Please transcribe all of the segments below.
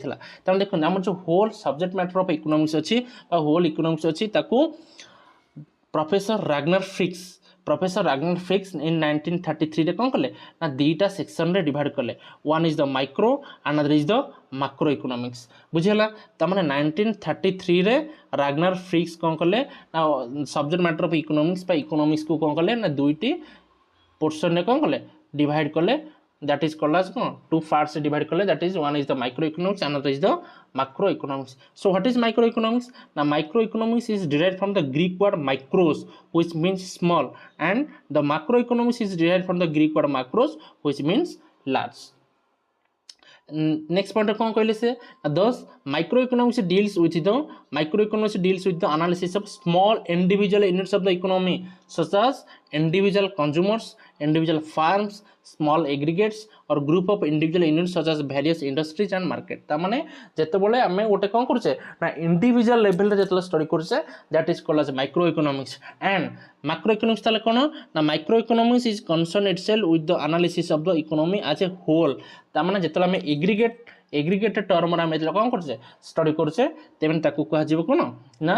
देइथिला त देखो हमर जो whole subject matter of economics अछि बा होल इकोनॉमिक्स अछि ताकू प्रोफेसर रैगनर फिक्स इन 1933 रे कोन कले ना दीटा सेक्शन रे डिवाइड कले one is the micro another is the macro economics बुझिला त माने 1933 रे रैगनर फिक्स कोन कले ना सब्जेक्ट मैटर ऑफ इकोनॉमिक्स बा इकोनॉमिक्स को कोन कले ना दुईटी पोर्शन रे कोन कले डिवाइड कले that is called as two parts divided kale that is one is the microeconomics another is the macroeconomics. So what is microeconomics? Now microeconomics is derived from the Greek word micros which means small and the macroeconomics is derived from the Greek word macros which means large. Next point कौन कहले से thus microeconomics deals with the analysis of small individual units of the economy such as individual consumers, individual farms, small aggregates or group of individual units such as various industries and market. ता माने जेतेबेले हमें गोटे कोन करछे ना individual level रे जेतेले study करछे that is called as microeconomics and macroeconomics ताले कोन ना microeconomics is concern itself with the analysis of the economy as a whole ता माने जेतेले हमें एग्रीगेट टर्म रे हमें जेतेले कोन करछे स्टडी करछे तेमन ताकू कहा जीव कोन ना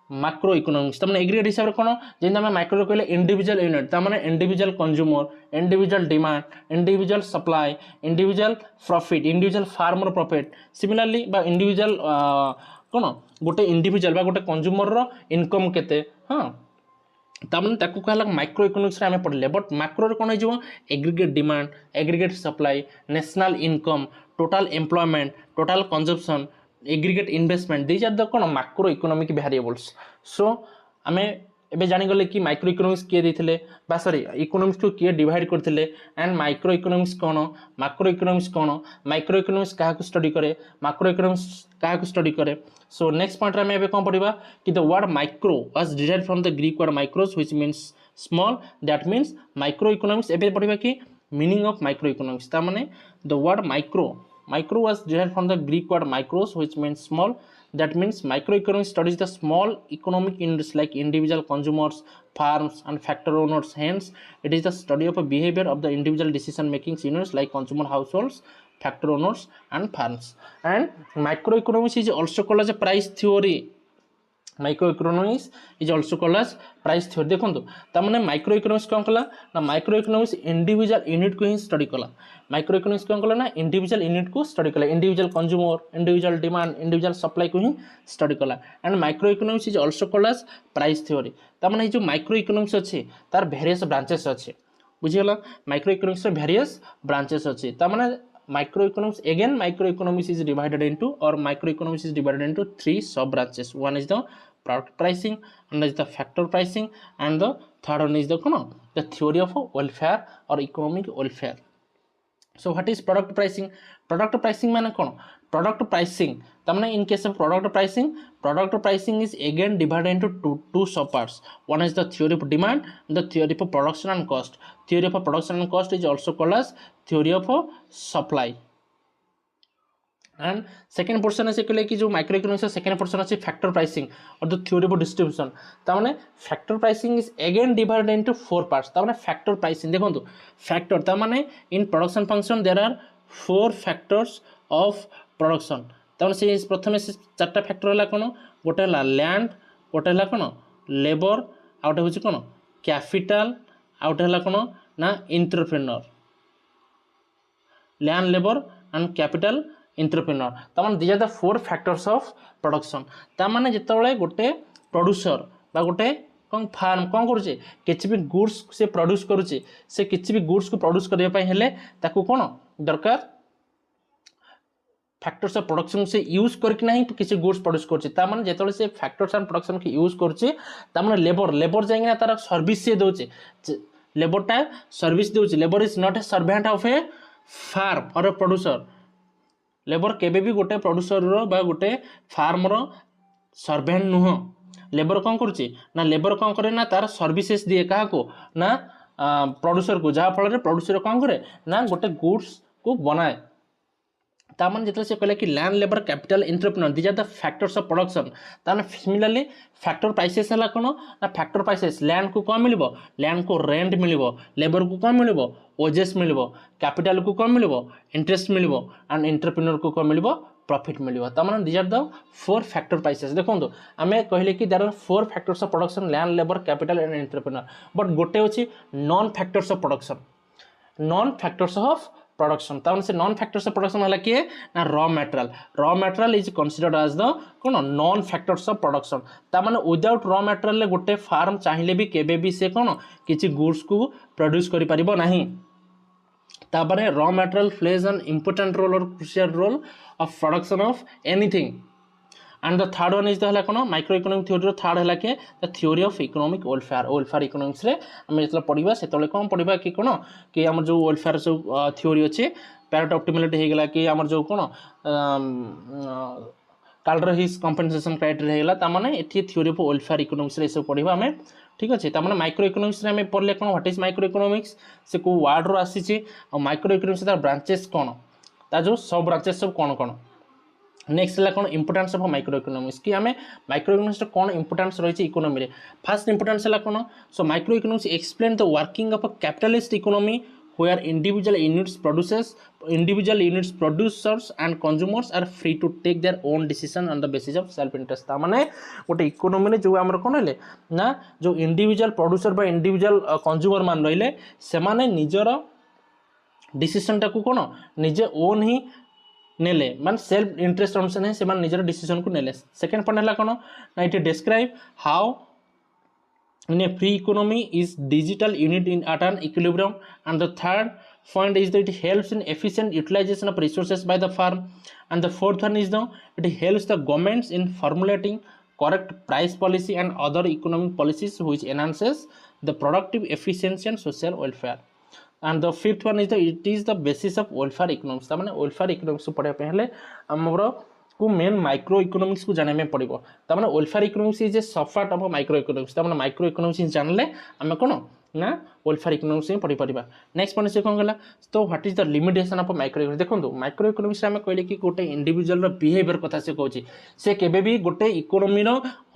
मैक्रो इकोनॉमिक्स तमने एग्रीगेट हिसाब रे कोन जेंदा हम माइक्रो कहले इंडिविजुअल यूनिट ता माने individual consumer individual demand individual supply individual profit individual farmer profit similarly बा इंडिविजुअल कोन गोटे इंडिविजुअल बा गोटे कंज्यूमर रो इनकम केते हां ता माने ताकू कहला माइक्रो इकोनॉमिक्स रे हमें पढले बट मैक्रो रे कोन हो जीवो aggregate demand aggregate supply national income total employment total consumption aggregate investment these are the कोन मैक्रो इकोनॉमिक वेरिएबल्स. सो आमे एबे जानि गले कि माइक्रो इकोनॉमिक्स के देथिले बा सॉरी इकोनॉमिक्स को के डिवाइड करथिले and micro economics cone macro economics cone micro economics काहा को स्टडी करे मैक्रो इकोनॉमिक्स काहा को स्टडी करे. सो नेक्स्ट पॉइंट रे हमें एबे कोन पढिबा कि the word micro was derived from the Greek word micros which means small that means micro economics एबे पढिबा कि मीनिंग ऑफ माइक्रो इकोनॉमिक्स ता माने the word Micro was derived from the Greek word micros, which means small. That means microeconomics studies the small economic units like individual consumers, farms, and factor owners. Hence, it is the study of a behavior of the individual decision-making units like consumer households, factor owners, and farms. And microeconomics is also called as a price theory. Microeconomics is also called as price theory. देखो तो मैंने microeconomics कौन कला ना microeconomics individual unit को ही study कला microeconomics कौन कला ना इंडिविजुअल यूनिट को स्टडी कला individual consumer individual demand individual supply को ही स्टडी कला and microeconomics is also called as price theory ता माने जो माइक्रोइकोनॉमिक्स अछि तार वेरियस ब्रांचेस अछि बुझियला माइक्रोइकोनॉमिक्स रे वेरियस ब्रांचेस अछि ता माने microeconomics is divided into three sub branches. One is the product pricing, another is the factor pricing, and the third one is the theory of welfare or economic welfare. So what is product pricing? Product pricing माने कौन product pricing तमने in case of product pricing is again divided into two sub parts. One is the theory of demand and the theory of production and cost. Theory of production and cost is also called as theory of supply. And second portion is कि जो microeconomics का second portion है factor pricing और the theory of distribution. तमने factor pricing is again divided into four parts. तमने factor pricing देखो तो factor तमने in production function there are four factors of production. तमने से प्रथम से चारटा फैक्टर हला कोन गोटे हला लैंड गोटे हला कोन लेबर आउट होची कोन कैपिटल आउट हला कोन ना entrepreneur land labour and capital entrepreneur तमन this are the four factors of production तमने जेतबेले गोटे प्रोड्यूसर बा गोटे कोन फार्म कोन करूचे किछि भी गुड्स से प्रोड्यूस करूचे से किछि भी गुड्स को प्रोड्यूस करिया पय हेले ताकू कोन दरकार फैक्टर्स ऑफ प्रोडक्शन से यूज करके नहीं तो किसी गुड्स प्रोड्यूस करछि ता माने जेतले से फैक्टर्स एंड प्रोडक्शन के यूज करछि ता माने लेबर जाइना तार सर्विस से दोचे लेबर ता सर्विस दोचे labour is not a servant of a firm or a producer labour केबे भी गोटे प्रोड्यूसर रो बा गोटे फार्म रो सर्वेंट नुह लेबर कोन करछि ना लेबर कोन करे ना तार सर्विसेज दिए काहा को ना प्रोड्यूसर को जहा फल रे प्रोड्यूसर कोन करे ना गोटे गुड्स को बनाए तामन जेतले से कहले कि land labour capital entrepreneur these are the factors of production ताने सिमिलरली फैक्टर प्राइसेस हला कोन ना फैक्टर प्राइसेस लैंड को कोन मिलबो लैंड को रेंट मिलबो लेबर को कोन मिलबो ओजेस मिलबो कैपिटल को कोन मिलबो इंटरेस्ट मिलबो एंड एंटरप्रेन्योर को कोन मिलबो प्रॉफिट मिलिबो तमाने these are the 4 factor prices देखो आमे कहले कि there are 4 factors of production land labour capital and entrepreneur but गोटे अछि non factors of production non factors of production तमाने से नॉन फैक्टर्स ऑफ प्रोडक्शन हला कि ना raw material is considered as the कोन नॉन फैक्टर्स ऑफ प्रोडक्शन तमाने without raw material ले गोटे फार्म चाहिले भी केबे भी से कोन किछि गुड्स को प्रोड्यूस करि परिबो नाही तापरे raw material plays an important role or crucial role of production of anything and the third one is the हला कोन माइक्रो इकोनॉमिक थ्योरी रो थर्ड हला के the theory of economic welfare economics रे हम जेतला पढिबा सेतले कोन पढिबा कि कोन कि हमर जो वेलफेयर सब थ्योरी अछि पैरेट ऑप्टिमलिटी हे गेला कि हमर जो कोन काल्डर हिस कंपनसेशन क्राइटेरिया हे गेला त माने एथि थ्योरी ऑफ वेलफेयर इकोनॉमिक्स रे सब पढिबा हमें ठीक अछि त माने माइक्रो इकोनॉमिक्स रे हमें पढले कोन व्हाट इज माइक्रो इकोनॉमिक्स से को वर्ड रो आसी छि और माइक्रो इकोनॉमिक्स ता ब्रांचेस कोन ता जो सब ब्रांचेस सब कोन नेक्स्ट है कौन इंपोर्टेंस ऑफ माइक्रो इकोनॉमिक्स कि हमें माइक्रो इकोनॉमिक्स कौन इंपोर्टेंस रही इकोनॉमी रे फर्स्ट इंपोर्टेंस है कौन so micro economics explain the working of a capitalist economy where individual units producers and consumers are free to take their own decision on the basis of self interest ता माने गोटे economy रे जो हमर कोन हेले ना जो इंडिविजुअल प्रोड्यूसर बा इंडिविजुअल कंज्यूमर मान रहिले से माने निजर डिसीजन टा को कोन निजे ओन ही नेले मान सेल्फ इंटरेस्ट अनुसार है से मान निजर डिसीजन को नेले सेकंड पॉइंट हला कोन ना it describe how in a free economy is digital unit in at an equilibrium and the third point is that it helps in efficient utilization of resources by the farm and the fourth one is the it helps the governments in formulating correct price policy and other economic policies which enhances the productive efficiency and social welfare and the fifth one is the it is the basis of welfare economics ता माने welfare economics पढ़े पहले हमरो को main micro economics को जाने में पड़िबो ता माने welfare economics is a subpart of micro economics ता माने माइक्रो इकोनॉमिक्स जानले हम कोन ना वेलफेयर इकोनॉमिक्स में पढ़ी परिबा नेक्स्ट पॉइंट से कोन गला तो what is the limitation of micro economics देखंतु माइक्रो इकोनॉमिक्स हम कहले कि गोटे इंडिविजुअल रो बिहेवियर कथा से कहूची से केबे भी गोटे इकोनॉमी रो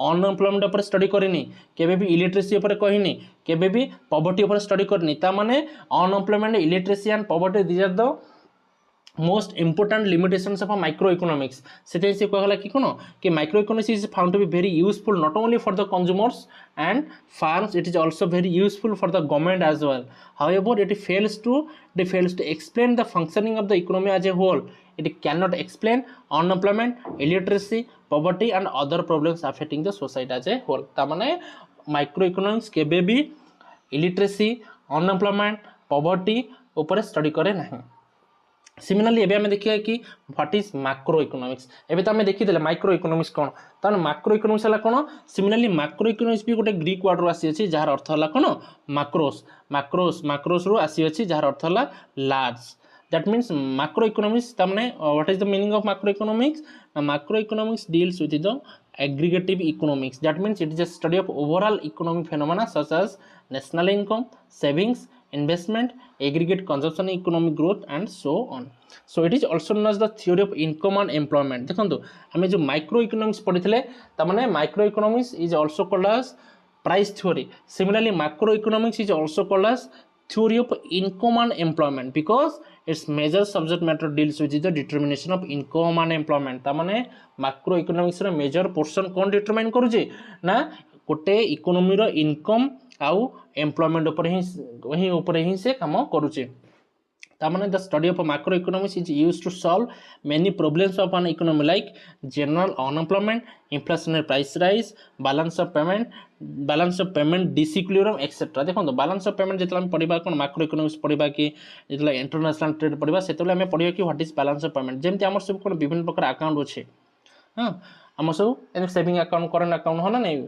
अनएम्प्लॉयमेंट ऊपर स्टडी करिनी केबे भी इलिटरेसी ऊपर कहिनी केबे भी पॉवर्टी ऊपर स्टडी करनी ता माने unemployment illiteracy and poverty these are the most important limitations of a microeconomics सेते से कहला कि कोन कि microeconomics is found to be very useful not only for the consumers and farms it is also very useful for the government as well however it fails to explain the functioning of the economy as a whole it cannot explain unemployment illiteracy poverty and other problems affecting the society as a whole ता माने microeconomics केबे भी illiteracy unemployment poverty ऊपर study करे नहीं similarly एबे हमें देखिए कि व्हाट इज मैक्रो इकोनॉमिक्स एबे त हमें देखि देले माइक्रो इकोनॉमिक्स कोन त मैक्रो इकोनॉमिक्स हला कोन सिमिलरली मैक्रो इकोनॉमिक्स भी गोटे ग्रीक वर्ड रो आसी अछि जहार अर्थ हला कोन मैक्रोस रो आसी अछि जहार अर्थ हला large that means macro economics त माने what is the meaning of macro economics deals with the aggregative economics that means it is a study of overall economic phenomena such as national income savings investment aggregate consumption economic growth and so on so it is also known as the theory of income and employment देखंतु हमें जो micro economics पढ़िथिले त माने micro economics is also called as price theory similarly macro economics is also called as theory of income and employment because its major subject matter deals with the determination of income and employment ता माने macro economics रे major portion कोन determine करूची ना गोटे economy रो income आउ employment ऊपर ही से काम करूची ता माने the study of macro economics is used to solve many problems of an economy like general unemployment inflationary price rise balance of payment disequilibrium etcetera देखो बैलेंस ऑफ पेमेंट जेतला हम पढिबा कोन मैक्रो इकोनॉमिक्स पढिबा कि जेतला इंटरनेशनल ट्रेड पढिबा सेतले हम पढिबा कि what is balance of payment जेमति हमर सब कोन विभिन्न प्रकार अकाउंट अछि हां हमर सब सेविंग अकाउंट करंट अकाउंट होना नै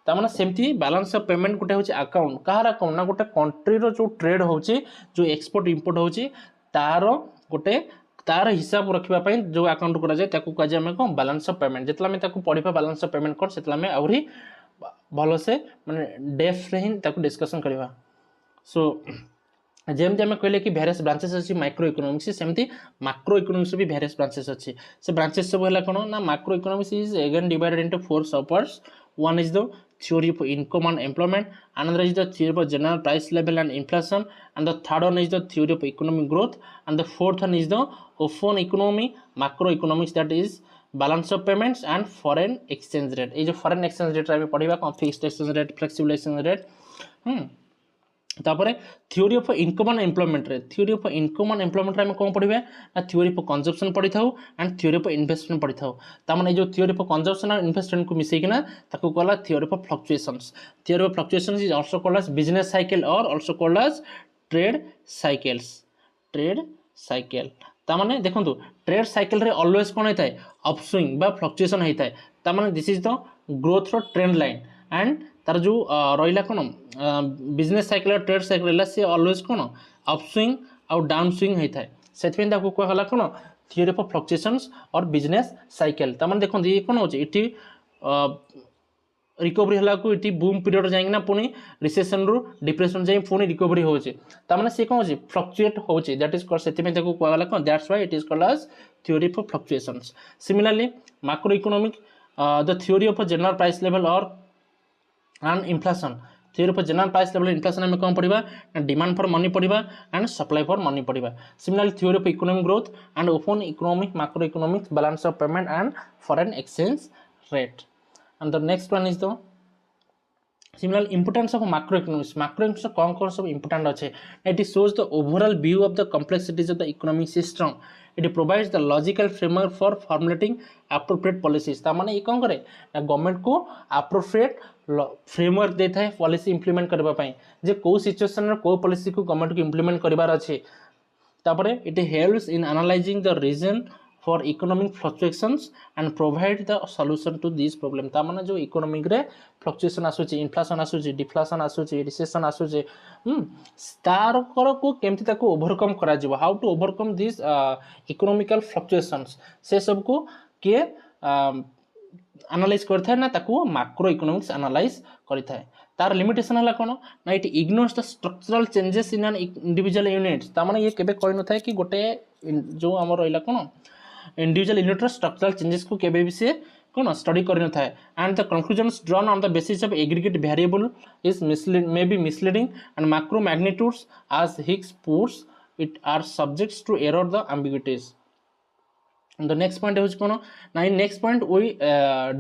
ता माने सेमती बैलेंस ऑफ पेमेंट गोटे होची अकाउंट कहार अकाउंट ना गोटे कंट्री रो जो ट्रेड होची जो एक्सपोर्ट इंपोर्ट होची तार हिसाब रखिबा पई जो अकाउंट करा जाय ताकू काजे हम को बैलेंस ऑफ पेमेंट जेतला में ताकू पढिबा बैलेंस ऑफ पेमेंट कर सेतला में औरी भलो से माने डेफ रे ही ताकू डिस्कशन करबा सो जेमते हम कहले कि वेरियस ब्रांचेस अछि माइक्रो इकोनॉमिक्स सेमती मैक्रो इकोनॉमिक्स भी वेरियस ब्रांचेस अछि से ब्रांचेस सब हला कोन ना macro economics is again divided into 4 subparts one is the theory of income and employment, another is the theory of general price level and inflation, and the third one is the theory of economic growth, and the fourth one is the open economy, macroeconomics, that is balance of payments and foreign exchange rate. ये जो foreign exchange rate रे पढ़िबा कौन fixed exchange rate, flexible exchange rate. तापर theory of income and employment रे theory of income and employment रे हम कौन पढ़िबा ना थ्योरी ऑफ कंजप्शन पढ़ी थाउ एंड थ्योरी ऑफ इन्वेस्टमेंट पढ़ी थाउ ता माने जो theory of consumption and investment को मिसई किना ताको कहला theory of fluctuations. Theory of fluctuations is also called as business cycle or also called as trade cycles. Trade cycle ता माने देखंतु ट्रेड साइकिल रे ऑलवेज कोन हेताय अपस्विंग बा फ्लक्चुएशन हेताय ता माने दिस इज द ग्रोथ रो ट्रेंड लाइन एंड तार जो रहा कौन बिजनेस साइकिल ट्रेड साइकिल सी ऑलवेज कौन अपस्विंग आउ डाउन स्विंग होता है से कहला कौन थ्योरी ऑफ फ्लक्चुएशंस और बिजनेस साइकिल तमाने देखो ये कौन हो रिकवरी हला को इटी बूम पीरियड जाइना पुनी रिसेशन रु डिप्रेशन जाई पुनी रिकवरी होचे तमाने से कौन हो फ्लक्चुएट होचे दैट इज कॉल्ड से कहला कौन that's why it is called as theory of fluctuations. Similarly macro economic the theory of general price level और and inflation. Theory of general price level inflation हमें कौन पढ़िबा demand for money पढ़िबा and supply for money पढ़िबा. Similarly theory of economic growth and open economic, macroeconomics, balance of payment and foreign exchange rate. And the next one is the similarly importance of macroeconomics. Macroeconomics कौन सब important अच्छे. It shows the overall view of the complexities of the economic system. It provides the logical framework for formulating appropriate policies. ता माने ये कौन करे ना government को appropriate फ्रेमवर्क देता है पॉलिसी इंप्लीमेंट करबा पई जे को सिचुएशन रे को पॉलिसी को गवर्नमेंट को इंप्लीमेंट करबार अछि. तापरे it helps in analysing the reason for economic fluctuations and provide the solution to this problem. ता माने जो इकोनॉमिक रे फ्लक्चुएशन आसुची इन्फ्लेशन आसुची डिफ्लेशन आसुची रिसेशन आसुची स्टार को केमति ताको ओवरकम करा जिवो how to overcome this economical fluctuations से सब को के एनालाइज करता है ना ताको मैक्रो इकोनॉमिक्स एनालाइज करता है. तार लिमिटेशन हला कोन ना it ignores the structural changes in an individual units. ता माने ये केबे कहि न थाए कि गोटे जो हमर रहला कोन इंडिविजुअल यूनिट रो स्ट्रक्चरल चेंजेस को केबे भी से कोन स्टडी करि न थाए and the conclusions drawn on the basis of aggregate variable is may be misleading and macro magnitudes as Higgs puts it are subjects to error the ambiguities. The next point is कौन ना in next point we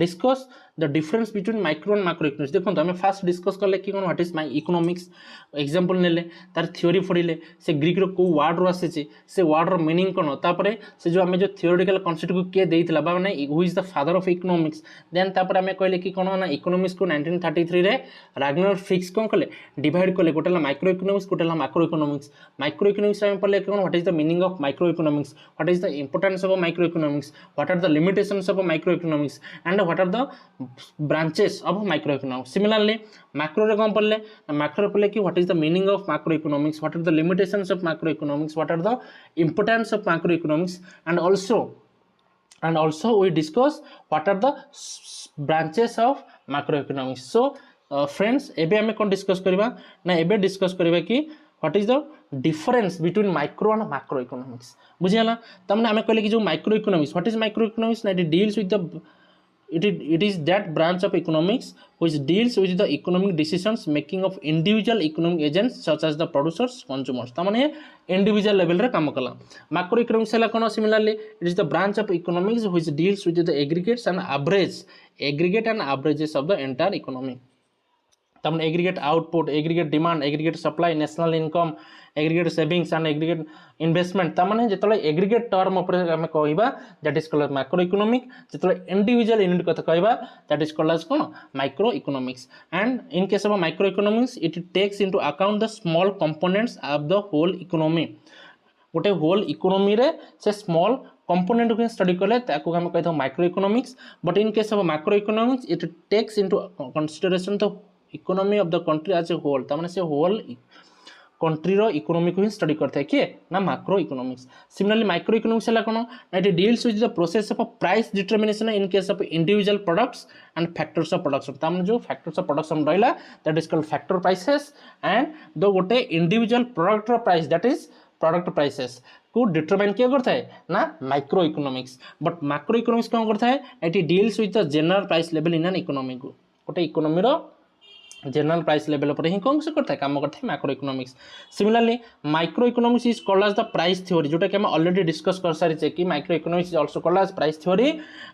discuss the difference between micro and macroeconomics. देखो तो हमें fast discuss करले कि कौन what is my economics example नेले तार थ्योरी पढ़िले से ग्रीक रो को वर्ड रो आसे से वर्ड रो मीनिंग कोन तापरे से जो हमें जो थ्योरेटिकल कांसेप्ट को के देइतला बा माने who is the father of economics then तापर हमें कहले कि कौन ना इकोनॉमिक्स को 1933 रे राग्नर फिक्स कोन कले डिवाइड करले गोटेला माइक्रो इकोनॉमिक्स गोटेला मैक्रो इकोनॉमिक्स. माइक्रो इकोनॉमिक्स में पढ़ले कौन what is the meaning of micro economics what is the importance of micro economics, what are the limitations of microeconomics and what are the branches of microeconomics. Similarly macro रे कौन पढ़ले macro पढ़ले कि what is the meaning of macroeconomics, what are the limitations of macroeconomics, what are the importance of macroeconomics and also we discuss what are the branches of macroeconomics. So friends एबे हमें कौन discuss करबा ना एबे discuss करबा कि what is the difference between micro and macroeconomics. बुझियाला तमने हमें कहले कि जो microeconomics what is microeconomics ना it deals with the it is that branch of economics which deals with the economic decisions making of individual economic agents such as the producers consumers. तमने individual level रे काम कला. macroeconomics हला कोन similarly it is the branch of economics which deals with the aggregate and averages of the entire economy. तमने aggregate output aggregate demand aggregate supply national income aggregate savings and aggregate investment तमने जेतले aggregate term ऊपर हम कहबा that is called macro economic जेतले individual unit कथा कहबा that is called as कोन micro economics. And in case of micro economics it takes into account the small components of the whole economy. गोटे whole economy रे से small component को study करले ताको हम कहतो micro economics. But in case of macro economics it takes into consideration the economy of the country as a whole तमाने से whole country रो economy को ही स्टडी करता है कि ना macro economics. Similarly micro economics हला कोन it deals with the process of price determination in case of individual products and factors of production. तमाने जो फैक्टर्स ऑफ प्रोडक्शन रहला that is called factor prices and the गोटे individual product रो price that is product prices को determine किया करता है ना micro economics. But macro economics कौन करता है it deals with the general price level in an economy को गोटे इकोनोमी जनरल प्राइस लेवल पर ही कौन से करता है काम करता है macro economics. Similarly micro economics is called as the price theory, जोटा कि हम ऑलरेडी डिस्कस कर सारी कि micro economics is also called as price theory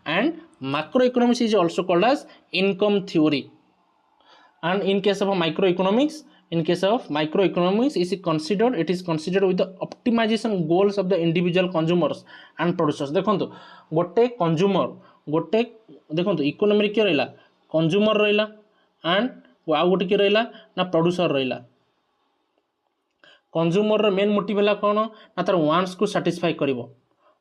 and macro economics is also called as income theory. And in case of a microeconomics, it is considered with the optimization goals of the individual consumers and producers। देखो गोटे consumer गोटे देखो economy किए रहा consumer रहा and आउ गोटे किए रहा ना प्रोड्यूसर रहा। कंज्यूमर मेन मोटिव है कौन ना तार वांट्स को सैटिस्फाई करिवो,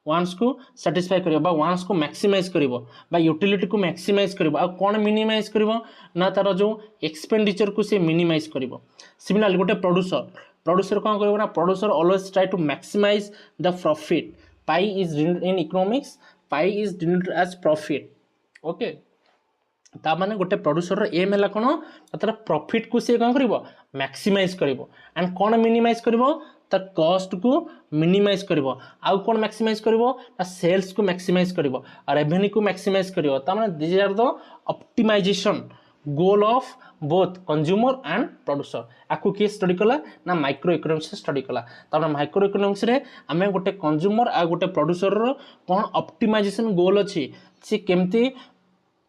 वांट्स को सैटिस्फाई करिवो बा वांट्स को मैक्सिमाइज करिवो बा यूटिलिटी को मैक्सिमाइज करिवो आ कौन मिनिमाइज करिवो ना तार जो एक्सपेंडिचर को से मिनिमाइज करिवो। सिमिलरली गोटे प्रोड्यूसर कौन करिवो ना producer always try to maximise the profit. Pi is in economics pi is denoted as profit. Okay ता माने गोटे प्रोड्यूसर एम है कौन तार प्रॉफिट को से कौन करिवो मैक्सिमाइज करिवो एंड कौन मिनिमाइज करिवो तार कॉस्ट को मिनिमाइज करिवो आउ कौन मैक्सिमाइज करिवो ना सेल्स को मैक्सिमाइज करिवो और रेवेन्यू को मैक्सिमाइज करिवो। ता माने this are the optimisation goal of both consumer and producer. आकु किए स्टडी कला ना माइक्रो इकोनॉमिक्स स्टडी कला। तार माइक्रो इकोनॉमिक्स रे आमे गोटे कंज्यूमर आ गोटे प्रोड्यूसर रो कौन ऑप्टिमाइजेशन गोल अछि से केमती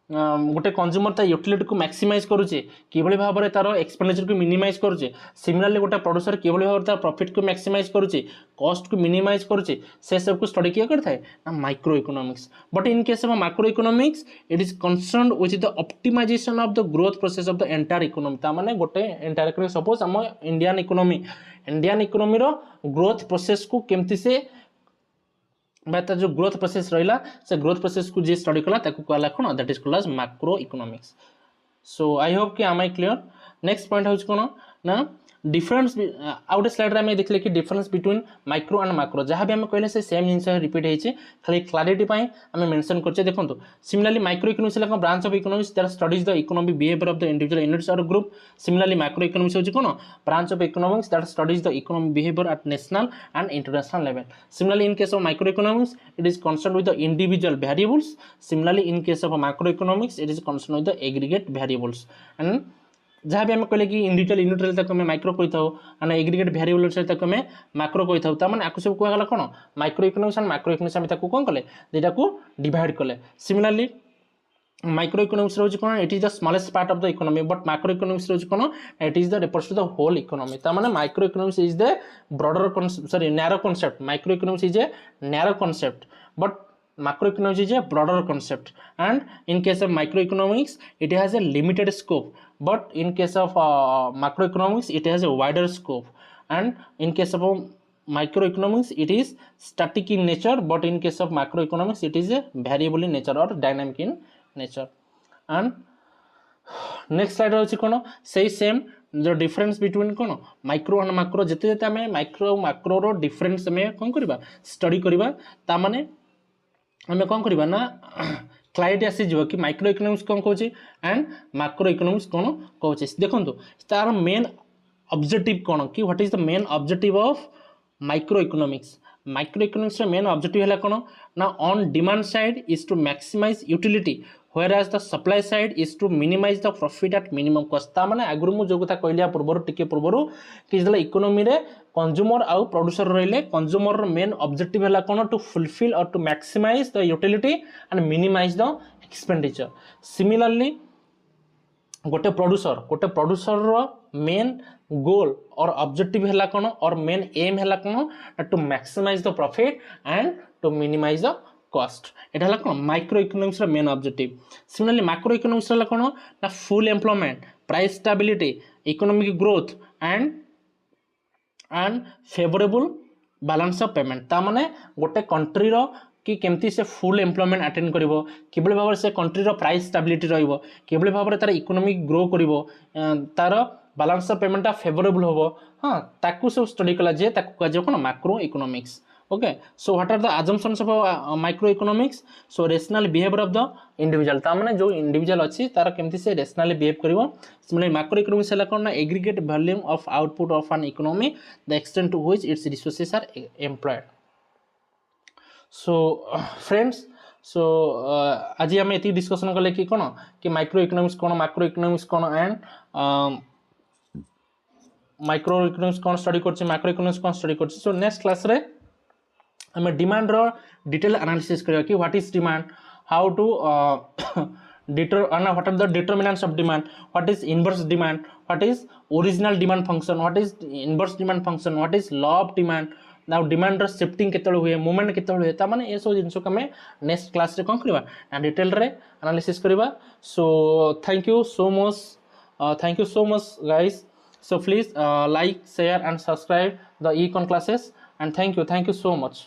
गोटे कंज्यूमर ता यूटिलिटी को मैक्सिमाइज करुचे किभली भाव में तार एक्सपेंडिचर को मिनिमाइज करुचे। सिमिलरली गोटे प्रोड्यूसर किभली भाव में तार प्रॉफिट को मैक्सिमाइज करुचे कॉस्ट को मिनिमाइज करुचे से सब को स्टडी किया करता है ना micro economics. But in case of macro economics it is concerned with the optimisation of the growth process of the entire economy. ता माने गोटे एंटायर इकोनॉमी सपोज हम इंडियन इकोनॉमी रो ग्रोथ प्रोसेस को केमती से तार जो ग्रोथ प्रोसेस रहा से ग्रोथ प्रोसेस को जी स्टडी कला कहला कौन that is called as macro economics. So I hope कि आम आई क्लियर। नेक्स्ट पॉइंट हूँ कौन ना डिफरेंस आउट स्लाइड में देखले कि difference between micro and macro जहाँ भी आम कहले से सेम जिन रिपीट होती खाली क्लारिटी आम मेंशन करछे। देखो similarly micro economics branch of economics that studies the economic behaviour of the individual units और ग्रुप। सिमिलरली मैक्रो इकोनॉमिक्स होची कौन branch of economics that studies the economic behaviour eight national and international level. Similarly in case of micro economics it is concerned with the individual variables. Similarly in case of micro economics it is concerned with the aggregate variables. And जहाँ भी आम कहले कि individual unit आम micro कही था and aggregate variable आम macro कही था मैंने आपको सब कहला कौन micro economics and macro economics आम कौन कले दुईटा को डिवाइड कले। सिमिलरली माइक्रो इकोनॉमिक्स रोज कौन it is the smallest part of the economy but macro economics रोज कौन it is the refers to the whole economy. ता माने micro economics is the broader sorry narrow concept. Micro economics is a narrow concept but macroeconomics is a broader concept and in case of microeconomics it has a limited scope but in case of macroeconomics it has a wider scope and in case of microeconomics it is static in nature but in case of macroeconomics it is a variable in nature or dynamic in nature। and next slide होची कोन सही same जो difference between cone micro and macro जते जते हमें micro macro रो difference में कोन करबा study करबा ता माने हमें कौन करबा ना क्लैरिटी आसी जो कि माइक्रो इकोनॉमिक्स कौन कहूँ एंड मैक्रो इकोनॉमिक्स कौन कहूँ। देखो तार मेन ऑब्जेक्टिव कौन कि what is the main objective of micro economics. Micro economics main objective है कौन ना on demand side is to maximise utility whereas the supply side is to minimize the profit at minimum cost। ता माने आगुरु मु जो कथा कहलिया पूर्वर टिके पूर्वर कि जला इकोनॉमी रे कंज्यूमर आउ प्रोड्यूसर रहिले कंज्यूमर र मेन ऑब्जेक्टिव हला कोन to fulfil or to maximise the utility and minimise the expenditure. Similarly गोटे प्रोड्यूसर रो मेन गोल और ऑब्जेक्टिव हला कोन और मेन एम हला कोन to maximise the profit and to minimise the cost. एटा हला कोन माइक्रो इकोनॉमिक्स रो main objective. Similarly macro economics हला कोन ना full employment price stability economic growth and favourable balance of payment. ता माने गोटे कंट्री रो कि केमती से फुल एम्प्लॉयमेंट अटेंड करिवो किबले भाव से कंट्री रो प्राइस स्टेबिलिटी रहिवो किबले भाव तार इकोनॉमिक ग्रो करिवो तार बैलेंस ऑफ पेमेंट फेवरेबल होबो हां ताकू सब स्टडी कला जे ताकू का जे कोन macro economics. Okay, so what are the assumptions of microeconomics? So rational behavior of the individual ता माने जो इंडिविजुअल अछि तार केमती से रेशनली बिहेव करिवो। सिमिलरली मैक्रोइकोनॉमिक्स हला कोन aggregate volume of output of an economy the extent to which its resources are employed. So friends so आज आम ये डिस्कसन कले कि कौन कि माइक्रो इकोनॉमिक्स कौन मैक्रो इकोनॉमिक्स कौन एंड माइक्रो इकोनॉमिक्स कौन स्टडी कर मैक्रो इकोनॉमिक्स कौन स्टडी कर सो नेक्स्ट क्लास रे आम डिमांड रो डिटेल एनालिसिस करिया कि what is demand how to what are the determinants of demand, what is inverse demand, what is original demand function, what is inverse demand function, what is law of demand, now demand ର shifting କେତେବେଳେ ହୁଏ movement କେତେବେଳେ ହୁଏ ତା ମାନେ ଏ ସବୁ ଜିନିଷକୁ ଆମେ ନେକ୍ସଟ କ୍ଲାସରେ କ'ଣ କରିବା ନା ଡିଟେଲରେ ଆନାଲିସିସ୍ କରିବା so thank you so much guys so please like share and subscribe the econ classes and thank you so much.